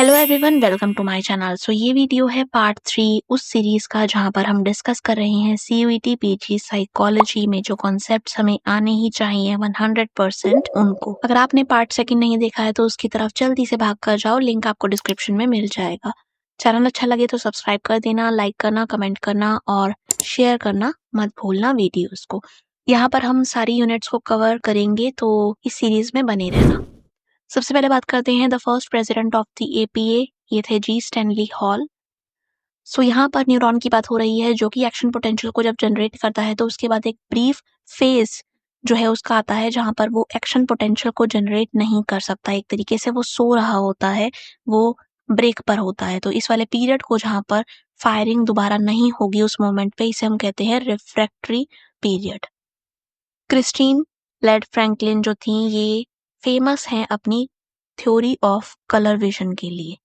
Hello everyone, welcome to my channel. So ये video है part 3 उस सीरीज का जहां पर हम डिस्कस कर रहे हैं सीयूईटी पीजी साइकोलॉजी में जो कॉन्सेप्ट्स हमें आने ही चाहिए 100% उनको। अगर आपने पार्ट सेकंड नहीं देखा है तो उसकी तरफ जल्दी से भाग कर जाओ, लिंक आपको डिस्क्रिप्शन में मिल जाएगा। चैनल अच्छा लगे तो सब्सक्राइब कर देना, लाइक करना, कमेंट करना और शेयर करना मत भूलना वीडियोज को। यहाँ पर हम सारी यूनिट्स को कवर करेंगे, तो इस सीरीज में बने रहना। सबसे पहले बात करते हैं the first president of the APA, ये थे जी स्टैनली हॉल। सो यहाँ पर न्यूरॉन की बात हो रही है जो कि एक्शन पोटेंशियल को जब जनरेट करता है तो उसके बाद एक ब्रीफ फेज जो है उसका आता है जहाँ पर वो एक्शन पोटेंशियल को जनरेट नहीं कर सकता, एक तरीके से वो सो रहा होता है, वो ब्रेक पर होता है। तो इस वाले पीरियड को जहाँ पर फायरिंग दोबारा नहीं होगी उस मोमेंट पे, इसे हम कहते हैं refractory period. Christine Ladd Franklin जो थी ये फेमस हैं अपनी थ्योरी ऑफ कलर विजन के लिए।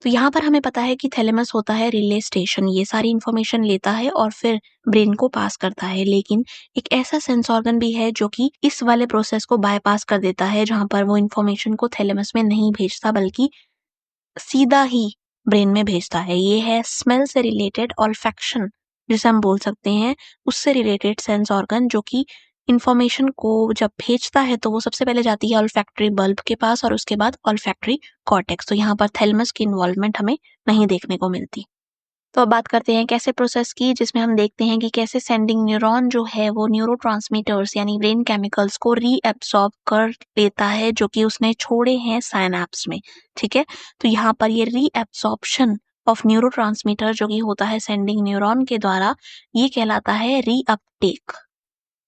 तो यहाँ पर हमें पता है कि थैलेमस होता है रिले स्टेशन, ये सारी इंफॉर्मेशन लेता है और फिर ब्रेन को पास करता है। लेकिन एक ऐसा सेंस ऑर्गन भी है जो कि इस वाले प्रोसेस को बायपास कर देता है, जहाँ पर वो इंफॉर्मेशन को थैलेमस में नहीं भेजता बल्कि सीधा ही ब्रेन में भेजता है। ये है स्मेल से रिलेटेड ऑल्फैक्शन, जिसे हम बोल सकते हैं, उससे रिलेटेड सेंस ऑर्गन जो कि इंफॉर्मेशन को जब भेजता है तो वो सबसे पहले जाती है ऑल्फैक्टरी बल्ब के पास और उसके बाद ऑल्फैक्टरी कॉर्टेक्स। तो यहाँ पर थैलेमस की इन्वॉल्वमेंट हमें नहीं देखने को मिलती। तो अब बात करते हैं कैसे प्रोसेस की, जिसमें हम देखते हैं कि कैसे सेंडिंग न्यूरॉन जो है वो न्यूरोट्रांसमीटर्स यानी ब्रेन केमिकल्स को रीएब्सॉर्ब कर लेता है जो कि उसने छोड़े हैं साइनैप्स में। ठीक है, तो यहाँ पर ये रीएब्सॉर्प्शन ऑफ न्यूरोट्रांसमीटर जो कि होता है सेंडिंग न्यूरॉन के द्वारा, ये कहलाता है रीअपटेक।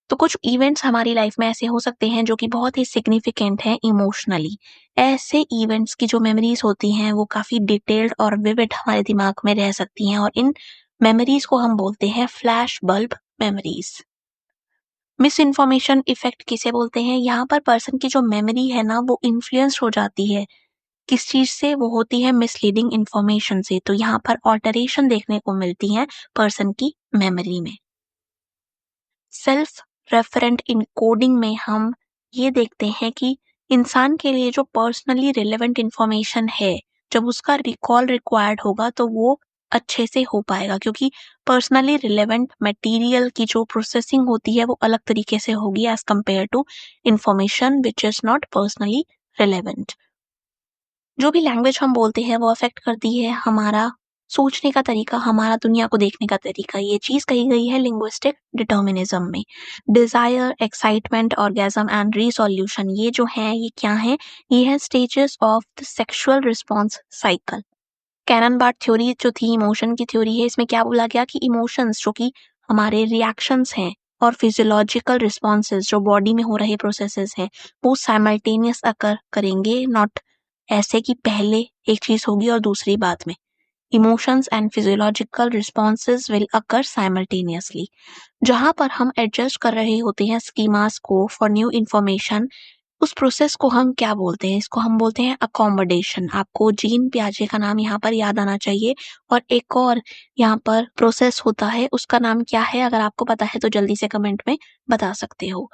तो कुछ इवेंट्स हमारी लाइफ में ऐसे हो सकते हैं जो कि बहुत ही सिग्निफिकेंट हैं इमोशनली। ऐसे इवेंट्स की जो मेमोरीज होती हैं वो काफ़ी डिटेल्ड और विविड हमारे दिमाग में रह सकती हैं और इन मेमोरीज को हम बोलते हैं flash bulb memories. Miss information effect किसे बोलते हैं? यहाँ पर पर्सन की जो मेमोरी है ना वो इन्फ्लुएंस हो जाती है। किस चीज़ से? वो होती है मिसलीडिंग इन्फॉर्मेशन से। तो यहाँ पर ऑल्टरेशन देखने को मिलती है पर्सन की मेमोरी में। सेल्फ रेफरेंट इनकोडिंग में हम ये देखते हैं कि इंसान के लिए जो पर्सनली रिलेवेंट इंफॉर्मेशन है, जब उसका रिकॉल रिक्वायर्ड होगा तो वो अच्छे से हो पाएगा, क्योंकि पर्सनली रिलेवेंट मटेरियल की जो प्रोसेसिंग होती है वो अलग तरीके से होगी as compare to information which is not personally relevant. जो भी लैंग्वेज हम बोलते हैं वो अफेक्ट करती है हमारा सोचने का तरीका, हमारा दुनिया को देखने का तरीका। ये चीज कही गई है लिंग्विस्टिक डिटर्मिनिज्म में। Desire, excitement, orgasm and resolution, ये जो है ये क्या है? ये है stages of the sexual response cycle. Cannon Bard theory जो थी इमोशन की थ्योरी है, इसमें क्या बोला गया कि इमोशंस जो कि हमारे रिएक्शंस हैं और फिजियोलॉजिकल रिस्पॉन्सेज जो बॉडी में हो रहे प्रोसेसेस हैं वो साइमल्टेनियस अकर करेंगे, नॉट ऐसे कि पहले एक चीज होगी और दूसरी बाद में। Emotions and physiological responses will occur simultaneously. जहां पर हम एडजस्ट कर रहे होते हैं स्कीमास को फॉर न्यू इंफॉर्मेशन, उस प्रोसेस को हम क्या बोलते हैं? इसको हम बोलते हैं अकोमोडेशन। आपको जीन पियाजे का नाम यहाँ पर याद आना चाहिए। और एक और यहाँ पर प्रोसेस होता है, उसका नाम क्या है? अगर आपको पता है तो जल्दी से कमेंट में बता सकते हो।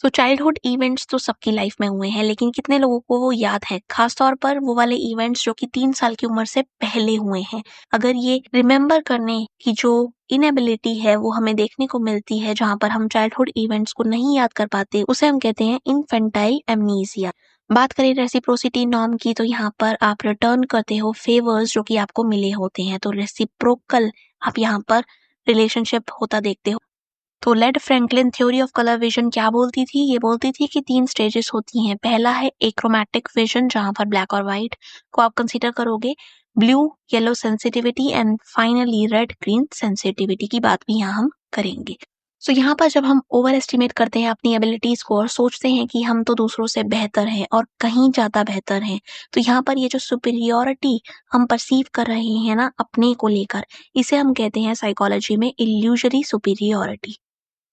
तो चाइल्डहुड इवेंट्स तो सबकी लाइफ में हुए हैं, लेकिन कितने लोगों को वो याद है? खासतौर पर वो वाले इवेंट्स जो कि 3 साल की उम्र से पहले हुए हैं। अगर ये रिमेम्बर करने की जो इनएबिलिटी है वो हमें देखने को मिलती है, जहाँ पर हम चाइल्डहुड इवेंट्स को नहीं याद कर पाते, उसे हम कहते हैं इन्फेंटाइल एमनीसिया। बात करें रेसिप्रोसिटी नॉर्म की, तो यहाँ पर आप रिटर्न करते हो फेवर्स जो कि आपको मिले होते हैं। तो रेसिप्रोकल आप यहाँ पर रिलेशनशिप होता देखते हो। तो Ladd Franklin theory of colour vision क्या बोलती थी? ये बोलती थी कि 3 स्टेजेस होती हैं। पहला है एक्रोमैटिक विजन, जहां पर ब्लैक और व्हाइट को आप कंसीडर करोगे, blue yellow sensitivity and finally red green sensitivity की बात भी यहाँ हम करेंगे। सो यहाँ पर जब हम ओवर एस्टिमेट करते हैं अपनी एबिलिटीज को और सोचते हैं कि हम तो दूसरों से बेहतर हैं और कहीं ज्यादा बेहतर हैं, तो यहाँ पर ये जो सुपीरियोरिटी हम परसीव कर रहे हैं ना अपने को लेकर, इसे हम कहते हैं साइकोलॉजी में इल्यूजरी सुपीरियोरिटी।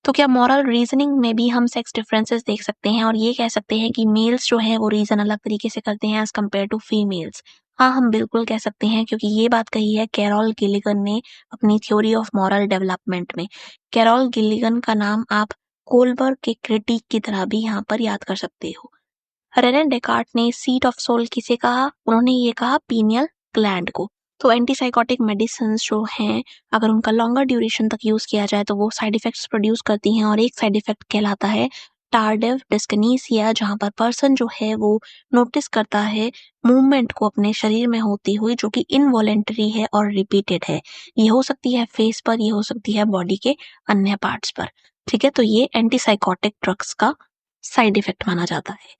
तो क्या मॉरल रीजनिंग में भी हम सेक्स डिफरेंसेस देख सकते हैं और ये कह सकते हैं कि मेल्स जो है वो रीजन अलग तरीके से करते हैं एज कम्पेयर टू फीमेल्स? हाँ, हम बिल्कुल कह सकते हैं, क्योंकि ये बात कही है कैरोल गिलिगन ने अपनी थ्योरी ऑफ मॉरल डेवलपमेंट में। कैरोल गिलिगन का नाम आप कोलबर्ग के क्रिटिक की तरह भी यहाँ पर याद कर सकते हो। रेने डेकार्ट ने सीट ऑफ सोल किसे कहा? उन्होंने ये कहा पीनियल ग्लैंड को। तो एंटीसाइकोटिक मेडिसिन जो हैं, अगर उनका लॉन्गर ड्यूरेशन तक यूज किया जाए तो वो साइड इफेक्ट्स प्रोड्यूस करती हैं, और एक साइड इफेक्ट कहलाता है टार्डिव डिस्किनेसिया, जहां पर पर्सन जो है वो नोटिस करता है मूवमेंट को अपने शरीर में होती हुई, जो कि इनवॉलेंटरी है और रिपीटेड है। ये हो सकती है फेस पर, ये हो सकती है बॉडी के अन्य पार्ट्स पर। ठीक है, तो ये एंटीसाइकोटिक ड्रग्स का साइड इफेक्ट माना जाता है।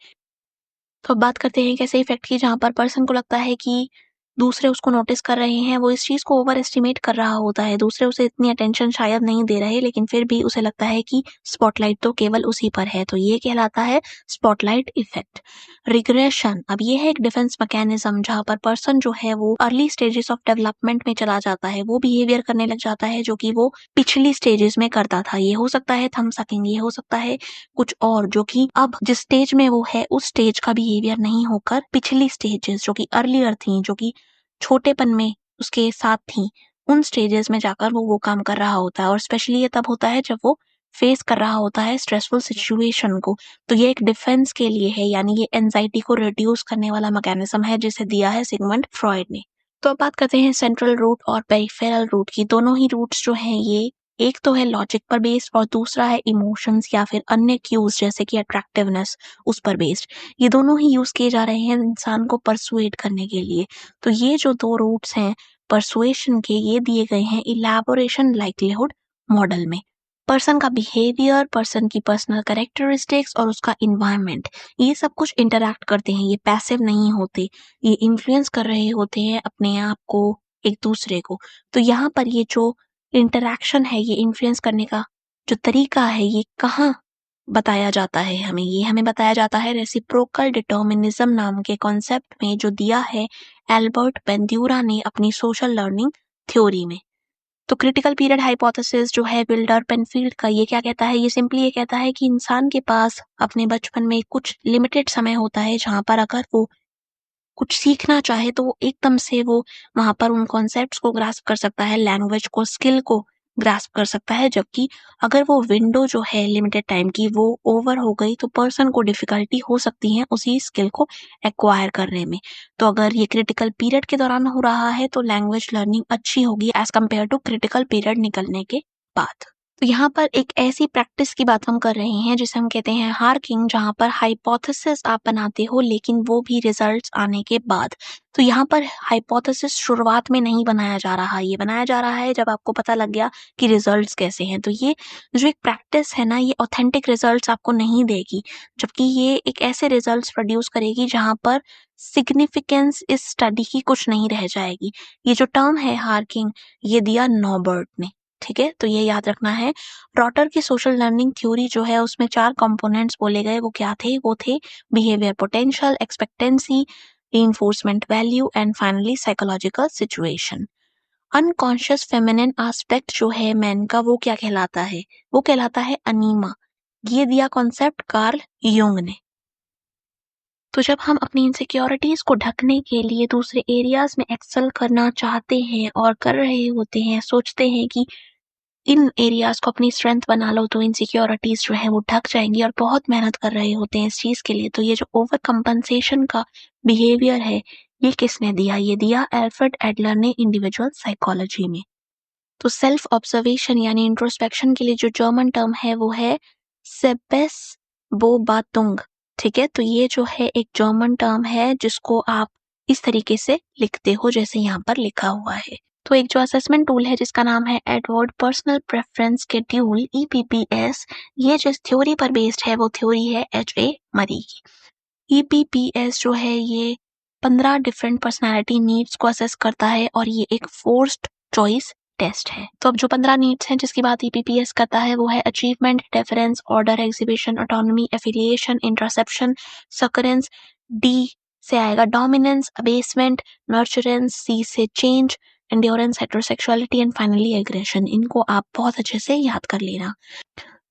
तो अब बात करते हैं एक ऐसे इफेक्ट की जहाँ पर पर्सन को लगता है कि दूसरे उसको नोटिस कर रहे हैं, वो इस चीज़ को ओवर एस्टिमेट कर रहा होता है, दूसरे उसे इतनी अटेंशन शायद नहीं दे रहे, लेकिन फिर भी उसे लगता है कि स्पॉटलाइट तो केवल उसी पर है, तो ये कहलाता है स्पॉटलाइट इफेक्ट। रिग्रेशन, अब ये है एक डिफेंस मैकेनिज्म जहाँ पर पर्सन जो है वो अर्ली स्टेजेस ऑफ डेवलपमेंट में चला जाता है, वो बिहेवियर करने लग जाता है जो कि वो पिछली स्टेजेस में करता था। ये हो सकता है थंब सकिंग, ये हो सकता है कुछ और, जो कि अब जिस स्टेज में वो है उस स्टेज का बिहेवियर नहीं होकर पिछली स्टेजेस जो कि अर्लियर थी, जो कि छोटेपन में उसके साथ थी, उन स्टेजेस में जाकर वो काम कर रहा होता है। और स्पेशली ये तब होता है जब वो फेस कर रहा होता है स्ट्रेसफुल सिचुएशन को। तो ये एक डिफेंस के लिए है, यानी ये एंजाइटी को रिड्यूस करने वाला मैकेनिज्म है जिसे दिया है सिगमंड फ्रॉइड ने। तो अब बात करते हैं सेंट्रल रूट और पेरिफेरल रूट की। दोनों ही रूट्स जो हैं ये, एक तो है लॉजिक पर बेस्ड और दूसरा है इमोशंस या फिर अन्य क्यूज जैसे कि अट्रैक्टिवनेस, उस पर बेस्ड। ये दोनों ही यूज किए जा रहे हैं इंसान को परसुएट करने के लिए। तो ये जो दो रूट्स हैं परसुएशन के, ये दिए गए हैं इलैबोरेशन लाइक्लीहुड मॉडल में। पर्सन का बिहेवियर, पर्सन की पर्सनल कैरेक्टरिस्टिक्स और उसका इन्वायरमेंट, ये सब कुछ इंटरैक्ट करते हैं, ये पैसिव नहीं होते, ये इन्फ्लुएंस कर रहे होते हैं अपने आप को, एक दूसरे को। तो यहाँ पर ये जो इंटरैक्शन है, ये इन्फ्लुएंस करने का जो तरीका है, ये कहाँ बताया जाता है हमें? ये हमें बताया जाता है रेसिप्रोकल डिटर्मिनिज्म नाम के कॉन्सेप्ट में, जो दिया है एल्बर्ट बेंड्यूरा ने अपनी सोशल लर्निंग थ्योरी में। तो क्रिटिकल पीरियड हाइपोथेसिस जो है विल्डर पेनफील्ड का, ये क्या कहता है? ये सिंपली ये कहता है कि इंसान के पास अपने बचपन में कुछ लिमिटेड समय होता है जहाँ पर अगर वो कुछ सीखना चाहे तो वो एकदम से वो वहाँ पर उन कॉन्सेप्ट्स को ग्रास्प कर सकता है, लैंग्वेज को, स्किल को ग्रास्प कर सकता है। जबकि अगर वो विंडो जो है लिमिटेड टाइम की वो ओवर हो गई तो पर्सन को डिफिकल्टी हो सकती है उसी स्किल को एक्वायर करने में। तो अगर ये क्रिटिकल पीरियड के दौरान हो रहा है तो लैंग्वेज लर्निंग अच्छी होगी as compare to critical period निकलने के बाद। तो यहाँ पर एक ऐसी प्रैक्टिस की बात हम कर रहे हैं जिसे हम कहते हैं हार्किंग, जहाँ पर हाइपोथेसिस आप बनाते हो लेकिन वो भी रिजल्ट्स आने के बाद। तो यहाँ पर हाइपोथेसिस शुरुआत में नहीं बनाया जा रहा, ये बनाया जा रहा है जब आपको पता लग गया कि रिजल्ट्स कैसे हैं। तो ये जो एक प्रैक्टिस है ना, ये ऑथेंटिक रिजल्ट्स आपको नहीं देगी, जबकि ये एक ऐसे रिजल्ट्स प्रोड्यूस करेगी जहाँ पर सिग्निफिकेंस इस स्टडी की कुछ नहीं रह जाएगी। ये जो टर्म है हार्किंग, ये दिया नॉबर्ट ने। ठीक है, तो ये याद रखना है। रॉटर की सोशल लर्निंग थ्योरी जो है उसमें 4 कंपोनेंट्स बोले गए, वो क्या थे? वो थे behaviour potential, expectancy, reinforcement value and finally psychological situation. Unconscious feminine aspect जो है मैन का, वो क्या कहलाता है? वो कहलाता है अनीमा। ये दिया कॉन्सेप्ट कार्ल यूंग ने। तो जब हम अपनी इनसिक्योरिटीज को ढकने के लिए दूसरे एरियाज में एक्सेल करना चाहते हैं और कर रहे होते हैं, सोचते हैं कि इन एरियाज को अपनी स्ट्रेंथ बना लो तो इनसिक्योरिटीज जो है वो ढक जाएंगी, और बहुत मेहनत कर रहे होते हैं इस चीज के लिए, तो ये जो ओवर कंपनसेशन का बिहेवियर है, ये किसने दिया? ये दिया एल्फ्रेड एडलर ने इंडिविजुअल साइकोलॉजी में। तो सेल्फ ऑब्जर्वेशन यानी इंट्रोस्पेक्शन के लिए जो जर्मन टर्म है वो है सेबेसबोबातुंग। ठीक है, तो ये जो है एक जर्मन टर्म है जिसको आप इस तरीके से लिखते हो जैसे यहाँ पर लिखा हुआ है। तो एक जो असेसमेंट टूल है जिसका नाम है Edward personal preference schedule, EPPS, ये जिस थ्योरी पर बेस्ड है वो थ्योरी है HA मरी की। EPPS जो है ये 15 डिफरेंट पर्सनालिटी नीड्स को असेस करता है और ये एक फोर्स्ड चॉइस टेस्ट है। तो अब जो 15 नीड्स हैं जिसकी बात EPPS करता है वो है achievement, deference, order, exhibition, autonomy, affiliation, intraception, succorance. D से आएगा डोमिनेंस, अबेसमेंट, नर्चरेंस। सी से change, endurance, heterosexuality and finally aggression. इनको आप बहुत अच्छे से याद कर लेना।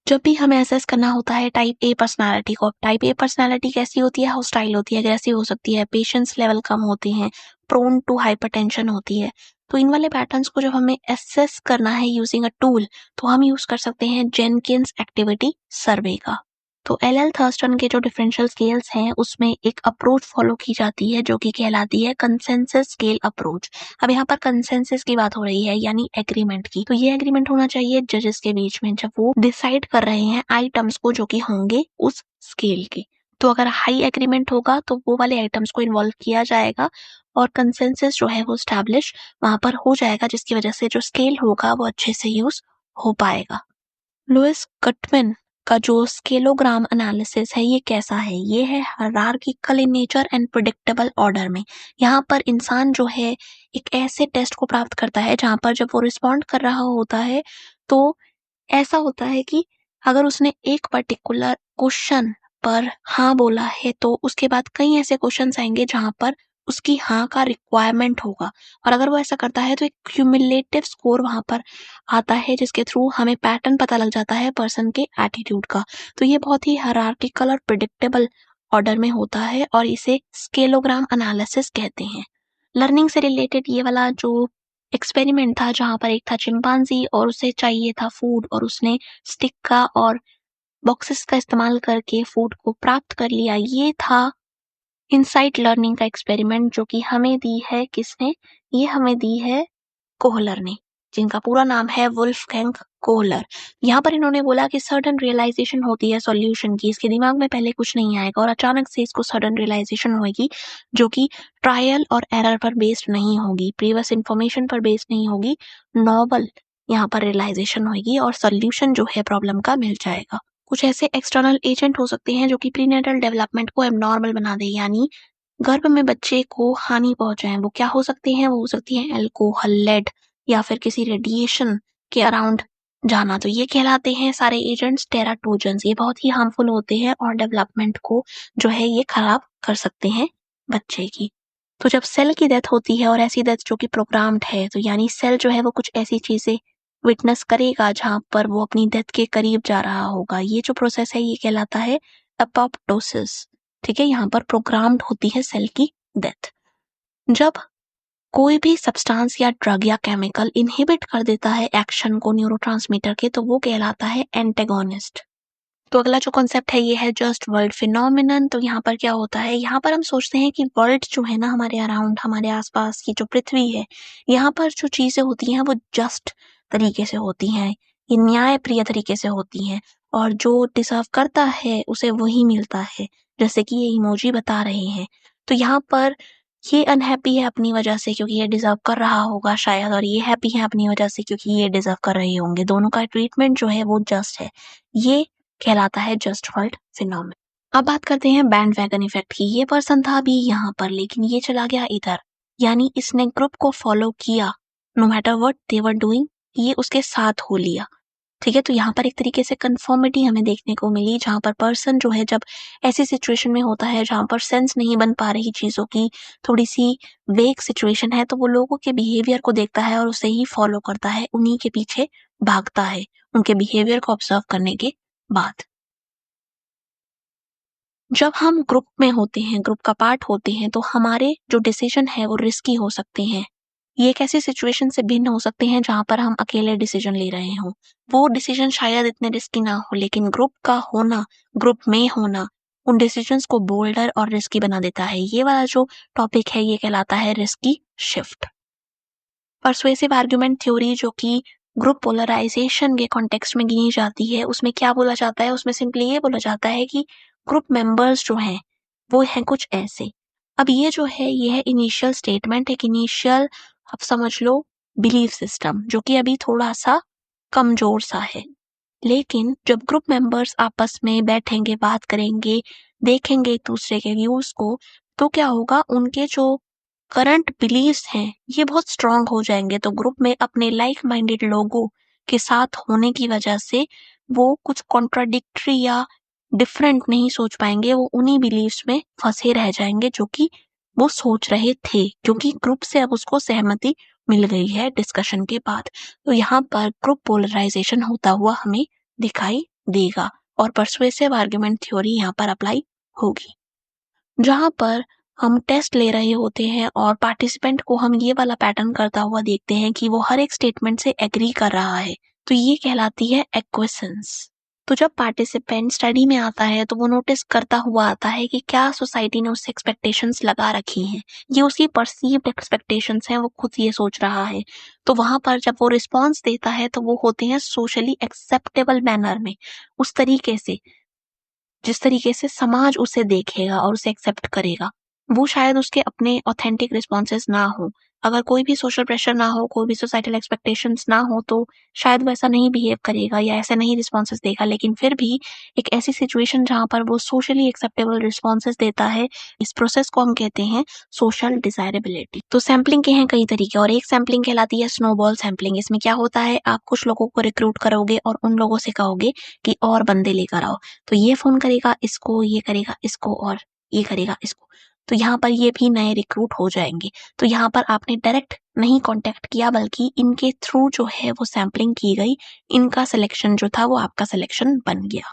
जब भी हमें असेस करना होता है टाइप ए पर्सनालिटी को, टाइप ए पर्सनालिटी कैसी होती है? हॉस्टाइल होती है, अग्रेसिव हो सकती है, पेशेंस लेवल कम होते हैं, प्रोन टू हाइपरटेंशन होती है। तो इन वाले पैटर्न्स को जब हमें असेस करना है यूजिंग अ टूल, तो हम यूज कर सकते हैं जेनकिंस एक्टिविटी सर्वे का। तो एल थर्स्टन के जो डिफरेंशियल स्केल्स हैं उसमें एक अप्रोच फॉलो की जाती है जो कि कहलाती है कंसेंसस स्केल अप्रोच। अब यहाँ पर कंसेंसस की बात हो रही है यानी एग्रीमेंट की, तो ये एग्रीमेंट होना चाहिए जजेस के बीच में जब वो डिसाइड कर रहे हैं आइटम्स को जो कि होंगे उस स्केल के। तो अगर हाई एग्रीमेंट होगा तो वो वाले आइटम्स को इन्वॉल्व किया जाएगा और कंसेंसस जो है वो स्टैब्लिश वहां पर हो जाएगा, जिसकी वजह से जो स्केल होगा वो अच्छे से यूज हो पाएगा। लुइस कटमैन का जो स्केलोग्राम एनालिसिस है ये कैसा है, ये है hierarchical in nature and predictable order में। यहाँ पर इंसान जो है एक ऐसे टेस्ट को प्राप्त करता है जहाँ पर जब वो रिस्पॉन्ड कर रहा होता है तो ऐसा होता है कि अगर उसने एक पर्टिकुलर क्वेश्चन पर हाँ बोला है तो उसके बाद कई ऐसे क्वेश्चंस आएंगे जहां पर उसकी हाँ का रिक्वायरमेंट होगा, और अगर वो ऐसा करता है तो एक क्यूमुलेटिव स्कोर वहां पर आता है जिसके थ्रू हमें पैटर्न पता लग जाता है पर्सन के एटीट्यूड का। तो ये बहुत ही हायरार्किकल और प्रिडिक्टेबल ऑर्डर में होता है और इसे स्केलोग्राम एनालिसिस कहते हैं। लर्निंग से रिलेटेड ये वाला जो एक्सपेरिमेंट था जहाँ पर एक था चिंपांजी और उसे चाहिए था फूड और उसने स्टिक का और बॉक्सेस का इस्तेमाल करके फूड को प्राप्त कर लिया, ये था इनसाइट लर्निंग का एक्सपेरिमेंट जो कि हमें दी है किसने, ये हमें दी है कोहलर ने, जिनका पूरा नाम है वुल्फगैंग कोहलर। यहाँ पर इन्होंने बोला कि सडन रियलाइजेशन होती है सॉल्यूशन की, इसके दिमाग में पहले कुछ नहीं आएगा और अचानक से इसको सडन रियलाइजेशन होगी जो कि ट्रायल और एरर पर बेस्ड नहीं होगी, प्रीवियस इंफॉर्मेशन पर बेस्ड नहीं होगी, नॉवल यहाँ पर रियलाइजेशन होगी और सॉल्यूशन जो है प्रॉब्लम का मिल जाएगा। कुछ ऐसे एक्सटर्नल एजेंट हो सकते हैं जो कि प्रीनेटल डेवलपमेंट को एबनॉर्मल बना दे, यानी गर्भ में बच्चे को हानि पहुंचाएं। वो क्या हो सकती हैं, वो हो सकती हैं अल्कोहल, लेड या फिर किसी रेडिएशन के अराउंड जाना। तो ये कहलाते हैं सारे एजेंट्स टेराटोजेंस। ये बहुत ही हार्मफुल होते हैं और डेवलपमेंट को जो है ये खराब कर सकते हैं बच्चे की। तो जब सेल की डेथ होती है और ऐसी डेथ जो कि प्रोग्राम्ड है, तो यानी सेल जो है वो कुछ ऐसी चीजें विटनेस करेगा जहां पर वो अपनी डेथ के करीब जा रहा होगा। ये जो प्रोसेस है ये कहलाता है अपोप्टोसिस। ठीक है, यहाँ पर प्रोग्राम्ड होती है सेल की डेथ। जब कोई भी सब्सटेंस या ड्रग या केमिकल इनहिबिट कर देता है एक्शन को न्यूरोट्रांसमीटर के, तो वो कहलाता है एंटेगोनिस्ट। तो अगला जो कॉन्सेप्ट है ये है जस्ट वर्ल्ड फिनोमिनन। तो यहाँ पर क्या होता है, यहाँ पर हम सोचते हैं कि वर्ल्ड जो है ना हमारे अराउंड, हमारे आसपास की जो पृथ्वी है, यहाँ पर जो चीजें होती हैं वो जस्ट तरीके से होती हैं, ये न्याय प्रिय तरीके से होती हैं और जो डिजर्व करता है उसे वही मिलता है, जैसे कि ये इमोजी बता रहे हैं। तो यहाँ पर ये अनहैप्पी है अपनी वजह से क्योंकि ये डिजर्व कर रहा होगा शायद, और ये हैप्पी है अपनी वजह से क्योंकि ये डिजर्व कर रहे होंगे। दोनों का ट्रीटमेंट जो है वो जस्ट है, ये कहलाता है जस्ट वर्ल्ड फिनोमेनन। अब बात करते हैं बैंड वैगन इफेक्ट की। ये पर्सन था अभी यहाँ पर लेकिन ये चला गया इधर, यानी इसने ग्रुप को फॉलो किया, no matter what they were doing ये उसके साथ हो लिया। ठीक है, तो यहाँ पर एक तरीके से कंफर्मिटी हमें देखने को मिली जहाँ पर पर्सन जो है जब ऐसी सिचुएशन में होता है जहाँ पर सेंस नहीं बन पा रही चीजों की, थोड़ी सी वेग सिचुएशन है, तो वो लोगों के बिहेवियर को देखता है और उसे ही फॉलो करता है, उन्हीं के पीछे भागता है उनके बिहेवियर को ऑब्जर्व करने के बाद। जब हम ग्रुप में होते हैं, ग्रुप का पार्ट होते हैं, तो हमारे जो डिसीजन है वो रिस्की हो सकते हैं। ये एक ऐसी सिचुएशन से भिन्न हो सकते हैं जहां पर हम अकेले डिसीजन ले रहे हों। वो डिसीजन शायद इतने रिस्की ना हो, लेकिन ग्रुप का होना, ग्रुप में होना उन डिसीजंस को बोल्डर और रिस्की बना देता है। ये वाला जो टॉपिक है ये कहलाता है risky shift. Persuasive argument theory जो कि ग्रुप पोलराइजेशन के कॉन्टेक्स्ट में गिनी जाती है, उसमें क्या बोला जाता है, उसमें सिंपली ये बोला जाता है कि ग्रुप मेंबर्स जो हैं वो हैं कुछ ऐसे। अब ये जो है ये है इनिशियल स्टेटमेंट, एक इनिशियल आप समझ लो बिलीफ सिस्टम जो कि अभी थोड़ा सा कमजोर सा है। लेकिन जब ग्रुप मेंबर्स आपस में बैठेंगे, बात करेंगे, देखेंगे एक दूसरे के व्यूज को, तो क्या होगा, उनके जो करंट बिलीव्स हैं ये बहुत स्ट्रांग हो जाएंगे। तो ग्रुप में अपने लाइक माइंडेड लोगों के साथ होने की वजह से वो कुछ कॉन्ट्राडिक्टरी या डिफरेंट नहीं सोच पाएंगे, वो उन्हीं बिलीव्स में फंसे रह जाएंगे जो कि वो सोच रहे थे, क्योंकि ग्रुप से अब उसको सहमति मिल गई है डिस्कशन के बाद। तो यहाँ पर ग्रुप पोलराइजेशन होता हुआ हमें दिखाई देगा और परसुएसिव आर्गुमेंट थ्योरी यहाँ पर अप्लाई होगी। जहाँ पर हम टेस्ट ले रहे होते हैं और पार्टिसिपेंट को हम ये वाला पैटर्न करता हुआ देखते हैं कि वो हर एक स्टेटमेंट से एग्री कर रहा है, तो ये कहलाती है एक्विसेंस। तो जब पार्टिसिपेंट स्टडी में आता है तो वो नोटिस करता हुआ आता है कि क्या सोसाइटी ने उससे एक्सपेक्टेशंस लगा रखी हैं, ये उसकी परसीव्ड एक्सपेक्टेशंस हैं, वो खुद ये सोच रहा है। तो वहां पर जब वो रिस्पॉन्स देता है तो वो होते हैं सोशली एक्सेप्टेबल मैनर में, उस तरीके से जिस तरीके से समाज उसे देखेगा और उसे एक्सेप्ट करेगा। वो शायद उसके अपने ऑथेंटिक रिस्पॉन्सेज ना हो। अगर कोई भी सोशल प्रेशर ना हो, कोई भी सोसाइटल एक्सपेक्टेशंस ना हो, तो शायद वो ऐसा नहीं बिहेव करेगा या ऐसे नहीं रिस्पॉन्सेज देगा। लेकिन फिर भी एक ऐसी सिचुएशन जहाँ पर वो सोशली एक्सेप्टेबल रिस्पॉन्सेज देता है, इस प्रोसेस को हम कहते हैं सोशल डिजायरेबिलिटी। तो सैम्पलिंग के हैं कई तरीके और एक सैम्पलिंग कहलाती है स्नोबॉल सैम्पलिंग। इसमें क्या होता है, आप कुछ लोगों को रिक्रूट करोगे और उन लोगों से कहोगे कि और बंदे लेकर आओ। तो ये फ़ोन करेगा इसको, ये करेगा इसको और ये करेगा इसको। तो यहाँ पर ये भी नए रिक्रूट हो जाएँगे। तो यहाँ पर आपने डायरेक्ट नहीं कॉन्टैक्ट किया बल्कि इनके थ्रू जो है वो सैम्पलिंग की गई, इनका सिलेक्शन जो था वो आपका सिलेक्शन बन गया।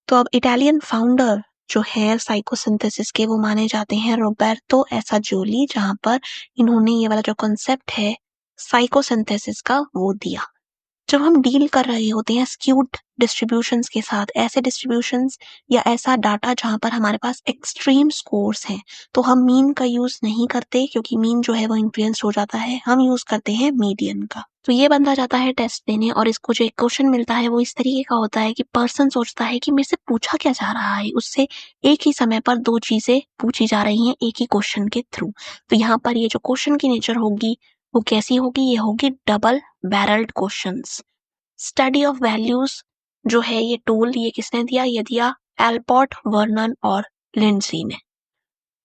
तो अब इटालियन फाउंडर जो है साइकोसिंथेसिस के वो माने जाते हैं रोबर्टो एसाजोली, जहाँ पर इन्होंने ये वाला जो कॉन्सेप्ट है साइकोसिंथेसिस का वो दिया। जब हम डील कर रहे होते हैं स्क्यूड डिस्ट्रीब्यूशंस के साथ, ऐसे डिस्ट्रीब्यूशंस या ऐसा डाटा जहाँ पर हमारे पास एक्सट्रीम स्कोर्स हैं, तो हम मीन का यूज नहीं करते क्योंकि मीन जो है वो इन्फ्लुएंस हो जाता है। हम यूज करते हैं मीडियन का। तो ये बंदा जाता है टेस्ट देने और इसको जो एक क्वेश्चन मिलता है वो इस तरीके का होता है कि पर्सन सोचता है कि मेरे से पूछा क्या जा रहा है, उससे एक ही समय पर दो चीजें पूछी जा रही हैं एक ही क्वेश्चन के थ्रू। तो यहाँ पर ये जो क्वेश्चन की नेचर होगी वो कैसी होगी, ये होगी double barrelled questions. Study of values जो है ये टूल ये किसने दिया, ये दिया एल्पोर्ट, वर्नन और लिंडसी ने।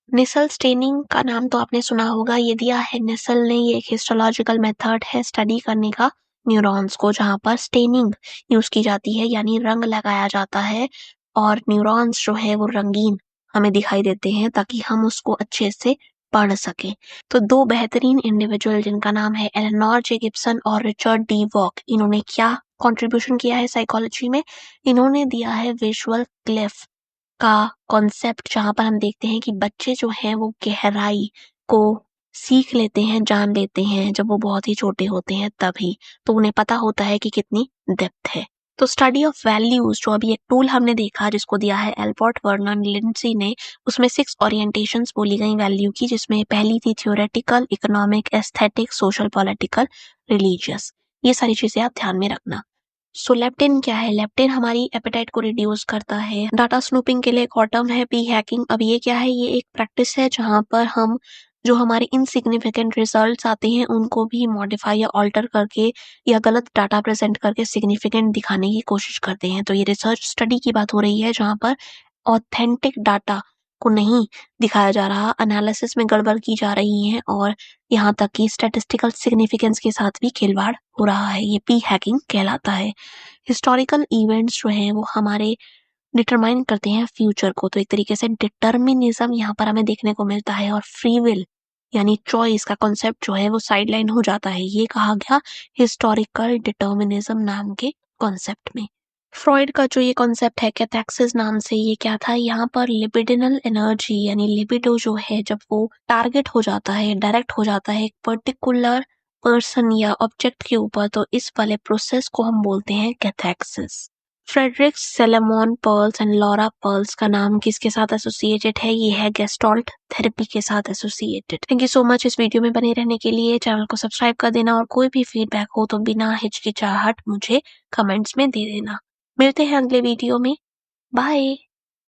निसल स्टेनिंग का नाम तो आपने सुना होगा, ये दिया है निसल ने। ये एक हिस्टोलॉजिकल मेथड है स्टडी करने का न्यूरॉन्स को, जहाँ पर स्टेनिंग यूज की जाती है यानी रंग लगाया जाता है और न्यूरॉन्स जो है वो रंगीन हमें दिखाई देते हैं ताकि हम उसको अच्छे से पढ़ सके। तो दो बेहतरीन इंडिविजुअल जिनका नाम है एलेनोर जे गिब्सन और रिचर्ड डी वॉक, इन्होंने क्या कंट्रीब्यूशन किया है साइकोलॉजी में, इन्होंने दिया है विजुअल क्लिफ का कॉन्सेप्ट, जहाँ पर हम देखते हैं कि बच्चे जो हैं वो गहराई को सीख लेते हैं, जान लेते हैं जब वो बहुत ही छोटे होते हैं तभी। तो उन्हें पता होता है कि कितनी डेप्थ है। तो स्टडी ऑफ वैल्यूज जो अभी एक टूल हमने देखा जिसको दिया है एल्बर्ट वर्नन लिंडसी ने, उसमें 6 ओरिएंटेशंस बोली गई वैल्यू की, जिसमें पहली थी theoretical, economic, aesthetic, social, political, religious. ये सारी चीजें आप ध्यान में रखना। सो लेप्टिन क्या है, लेप्टिन हमारी एपेटाइट को रिड्यूस करता है। डाटा स्नूपिंग के लिए एक और टर्म है पी हैकिंग। अब ये क्या है, ये एक प्रैक्टिस है जहाँ पर हम जो हमारे इनसिग्निफिकेंट रिजल्ट्स आते हैं उनको भी मॉडिफाई या ऑल्टर करके या गलत डाटा प्रेजेंट करके सिग्निफिकेंट दिखाने की कोशिश करते हैं। तो ये रिसर्च स्टडी की बात हो रही है जहाँ पर ऑथेंटिक डाटा को नहीं दिखाया जा रहा, एनालिसिस में गड़बड़ की जा रही है और यहाँ तक कि स्टैटिस्टिकल सिग्निफिकेंस के साथ भी खिलवाड़ हो रहा है। ये पी हैकिंग कहलाता है। हिस्टोरिकल इवेंट्स जो हैं वो हमारे डिटरमाइन करते हैं फ्यूचर को। तो एक तरीके से डिटर्मिनिज्म यहाँ पर हमें देखने को मिलता है और फ्री विल यानी चॉइस का कॉन्सेप्ट जो है वो साइडलाइन हो जाता है। ये कहा गया हिस्टोरिकल डिटर्मिनिज्म नाम के कॉन्सेप्ट में। फ्रॉइड का जो ये कॉन्सेप्ट है कैथैक्सिस नाम से, ये क्या था, यहाँ पर लिबिडिनल एनर्जी यानी लिबिडो जो है जब वो टारगेट हो जाता है, डायरेक्ट हो जाता है एक पर्टिकुलर पर्सन या ऑब्जेक्ट के ऊपर, तो इस वाले प्रोसेस को हम बोलते हैं cathexis. Frederick Salomon Perls and Laura Perls का नाम किसके साथ एसोसिएटेड है, ये है गेस्टॉल्ट थेरेपी के साथ associated. Thank you so much इस वीडियो में बने रहने के लिए। चैनल को सब्सक्राइब कर देना और कोई भी फीडबैक हो तो बिना हिचकिचाहट मुझे कमेंट्स में दे देना। मिलते हैं अगले वीडियो में। बाय।